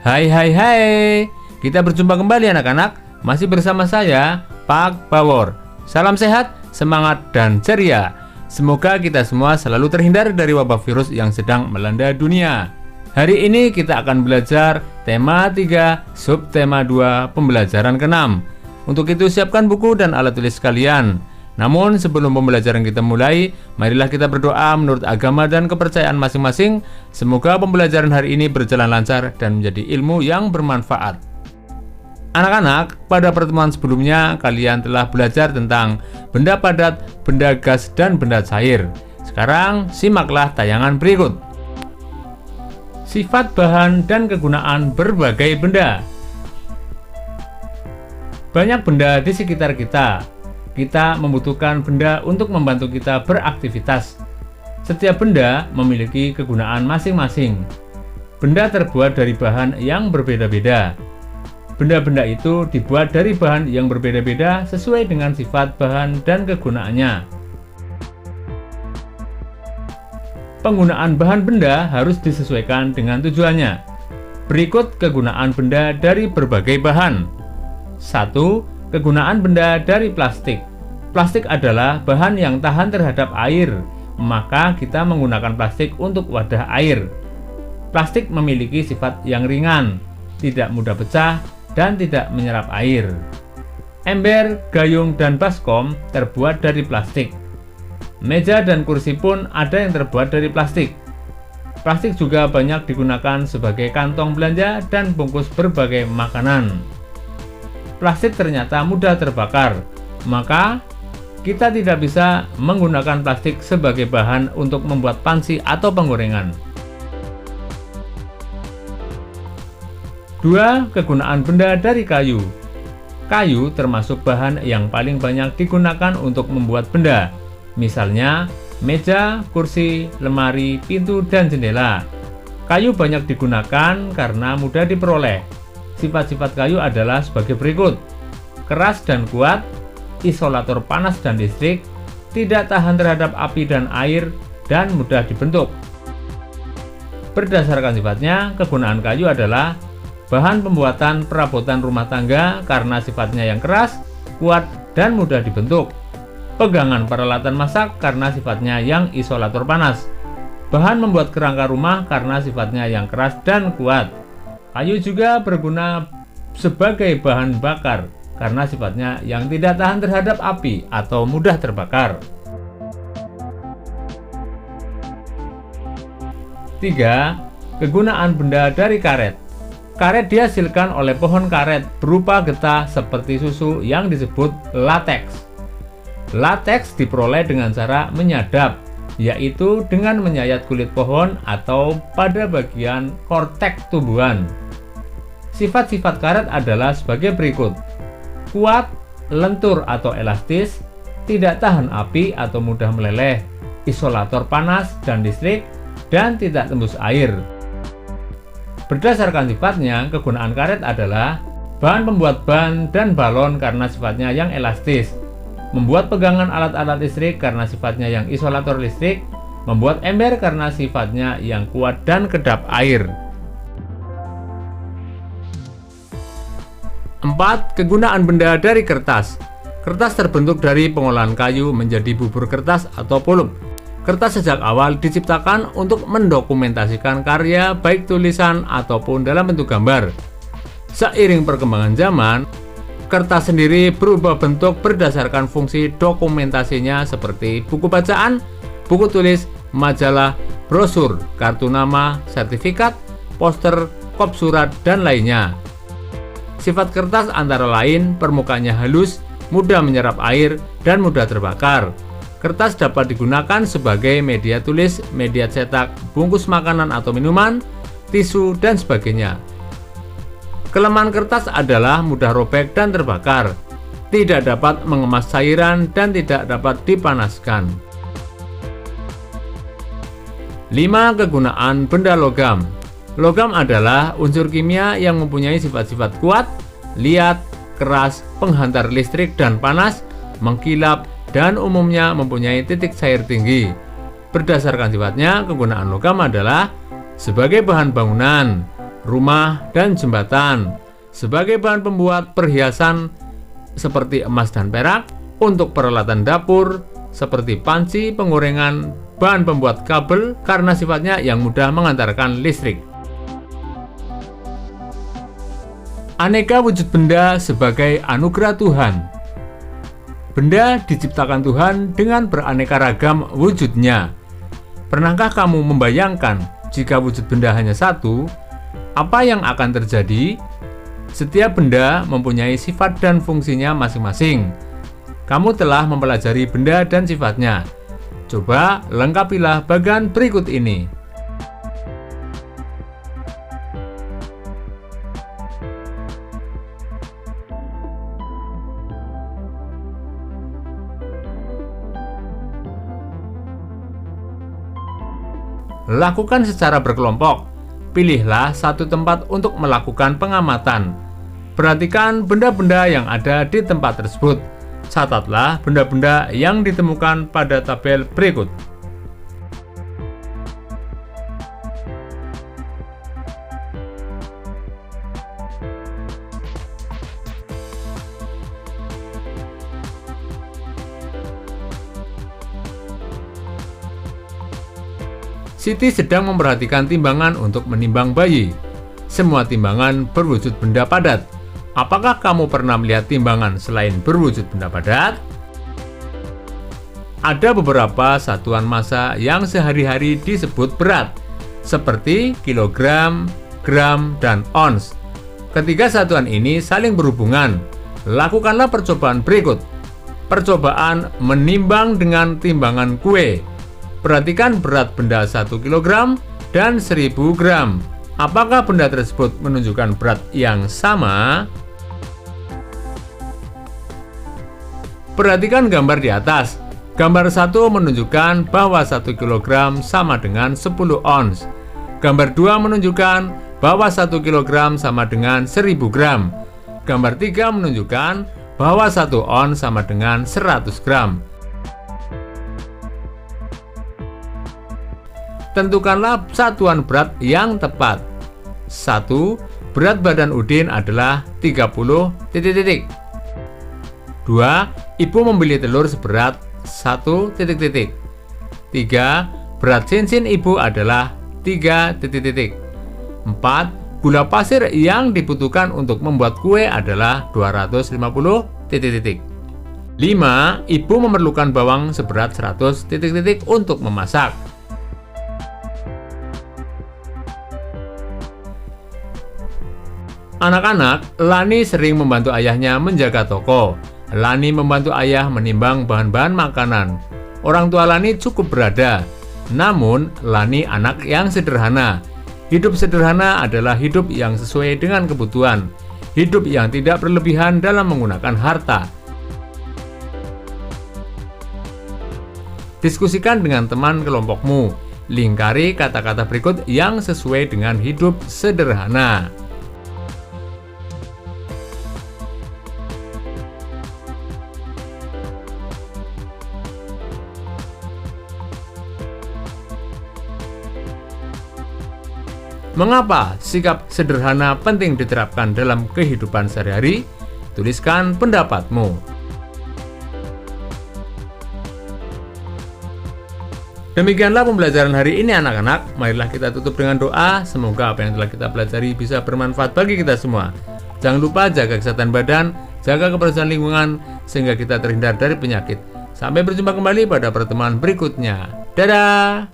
Hai hai hai, kita berjumpa kembali anak-anak. Masih bersama saya, Pak Bawor. Salam sehat, semangat, dan ceria. Semoga kita semua selalu terhindar dari wabah virus yang sedang melanda dunia. Hari ini kita akan belajar tema 3, subtema 2, pembelajaran ke-6. Untuk itu siapkan buku dan alat tulis kalian. Namun sebelum pembelajaran kita mulai, marilah kita berdoa menurut agama dan kepercayaan masing-masing. Semoga pembelajaran hari ini berjalan lancar dan menjadi ilmu yang bermanfaat. Anak-anak, pada pertemuan sebelumnya kalian telah belajar tentang benda padat, benda gas, dan benda cair. Sekarang simaklah tayangan berikut. Sifat bahan dan kegunaan berbagai benda. Banyak benda di sekitar kita. Kita membutuhkan benda untuk membantu kita beraktivitas. Setiap benda memiliki kegunaan masing-masing. Benda terbuat dari bahan yang berbeda-beda. Benda-benda itu dibuat dari bahan yang berbeda-beda sesuai dengan sifat bahan dan kegunaannya. Penggunaan bahan benda harus disesuaikan dengan tujuannya. Berikut kegunaan benda dari berbagai bahan. 1. Kegunaan benda dari plastik. Plastik adalah bahan yang tahan terhadap air, maka kita menggunakan plastik untuk wadah air. Plastik memiliki sifat yang ringan, tidak mudah pecah, dan tidak menyerap air. Ember, gayung, dan baskom terbuat dari plastik. Meja dan kursi pun ada yang terbuat dari plastik. Plastik juga banyak digunakan sebagai kantong belanja dan bungkus berbagai makanan. Plastik ternyata mudah terbakar, maka kita tidak bisa menggunakan plastik sebagai bahan untuk membuat panci atau penggorengan. 2. Kegunaan benda dari kayu. Kayu termasuk bahan yang paling banyak digunakan untuk membuat benda, misalnya meja, kursi, lemari, pintu, dan jendela. Kayu banyak digunakan karena mudah diperoleh. Sifat-sifat kayu adalah sebagai berikut: keras dan kuat, isolator panas dan listrik, tidak tahan terhadap api dan air, dan mudah dibentuk. Berdasarkan sifatnya, kegunaan kayu adalah bahan pembuatan perabotan rumah tangga karena sifatnya yang keras, kuat, dan mudah dibentuk. Pegangan peralatan masak karena sifatnya yang isolator panas. Bahan membuat kerangka rumah karena sifatnya yang keras dan kuat. Kayu juga berguna sebagai bahan bakar karena sifatnya yang tidak tahan terhadap api atau mudah terbakar. 3. Kegunaan benda dari karet. Karet dihasilkan oleh pohon karet berupa getah seperti susu yang disebut lateks. Lateks diperoleh dengan cara menyadap, yaitu dengan menyayat kulit pohon atau pada bagian korteks tumbuhan. Sifat-sifat karet adalah sebagai berikut: kuat, lentur atau elastis, tidak tahan api atau mudah meleleh, isolator panas dan listrik, dan tidak tembus air. Berdasarkan sifatnya, kegunaan karet adalah bahan pembuat ban dan balon karena sifatnya yang elastis, membuat pegangan alat-alat listrik karena sifatnya yang isolator listrik, membuat ember karena sifatnya yang kuat dan kedap air. 4. Kegunaan benda dari kertas. Kertas terbentuk dari pengolahan kayu menjadi bubur kertas atau pulp. Kertas sejak awal diciptakan untuk mendokumentasikan karya baik tulisan ataupun dalam bentuk gambar. Seiring perkembangan zaman, kertas sendiri berubah bentuk berdasarkan fungsi dokumentasinya seperti buku bacaan, buku tulis, majalah, brosur, kartu nama, sertifikat, poster, kop surat, dan lainnya. Sifat kertas antara lain permukaannya halus, mudah menyerap air, dan mudah terbakar. Kertas dapat digunakan sebagai media tulis, media cetak, bungkus makanan atau minuman, tisu, dan sebagainya. Kelemahan kertas adalah mudah robek dan terbakar, tidak dapat mengemas cairan, dan tidak dapat dipanaskan. 5. Kegunaan benda logam. Logam adalah unsur kimia yang mempunyai sifat-sifat kuat, liat, keras, penghantar listrik dan panas, mengkilap, dan umumnya mempunyai titik cair tinggi. Berdasarkan sifatnya, kegunaan logam adalah sebagai bahan bangunan, rumah, dan jembatan. Sebagai bahan pembuat perhiasan seperti emas dan perak, untuk peralatan dapur seperti panci, penggorengan, bahan pembuat kabel karena sifatnya yang mudah mengantarkan listrik. Aneka wujud benda sebagai anugerah Tuhan. Benda diciptakan Tuhan dengan beraneka ragam wujudnya. Pernahkah kamu membayangkan jika wujud benda hanya satu, apa yang akan terjadi? Setiap benda mempunyai sifat dan fungsinya masing-masing. Kamu telah mempelajari benda dan sifatnya. Coba lengkapilah bagian berikut ini. Lakukan secara berkelompok. Pilihlah satu tempat untuk melakukan pengamatan. Perhatikan benda-benda yang ada di tempat tersebut. Catatlah benda-benda yang ditemukan pada tabel berikut. Siti sedang memperhatikan timbangan untuk menimbang bayi. Semua timbangan berwujud benda padat. Apakah kamu pernah melihat timbangan selain berwujud benda padat? Ada beberapa satuan massa yang sehari-hari disebut berat, seperti kilogram, gram, dan ons. Ketiga satuan ini saling berhubungan. Lakukanlah percobaan berikut. Percobaan menimbang dengan timbangan kue. Perhatikan berat benda 1 kg dan 1000 gram. Apakah benda tersebut menunjukkan berat yang sama? Perhatikan gambar di atas. Gambar 1 menunjukkan bahwa 1 kg sama dengan 10 ons. Gambar 2 menunjukkan bahwa 1 kg sama dengan 1000 gram. Gambar 3 menunjukkan bahwa 1 ons sama dengan 100 gram. Tentukanlah satuan berat yang tepat. 1. Berat badan Udin adalah 30 ... 2. Ibu membeli telur seberat 1 ... 3. Berat cincin ibu adalah 3 ... 4. Gula pasir yang dibutuhkan untuk membuat kue adalah 250 ... 5. Ibu memerlukan bawang seberat 100 ... untuk memasak. Anak-anak, Lani sering membantu ayahnya menjaga toko. Lani membantu ayah menimbang bahan-bahan makanan. Orang tua Lani cukup berada. Namun, Lani anak yang sederhana. Hidup sederhana adalah hidup yang sesuai dengan kebutuhan. Hidup yang tidak berlebihan dalam menggunakan harta. Diskusikan dengan teman kelompokmu. Lingkari kata-kata berikut yang sesuai dengan hidup sederhana. Mengapa sikap sederhana penting diterapkan dalam kehidupan sehari-hari? Tuliskan pendapatmu. Demikianlah pembelajaran hari ini anak-anak. Marilah kita tutup dengan doa. Semoga apa yang telah kita pelajari bisa bermanfaat bagi kita semua. Jangan lupa jaga kesehatan badan, jaga kebersihan lingkungan, sehingga kita terhindar dari penyakit. Sampai berjumpa kembali pada pertemuan berikutnya. Dadah!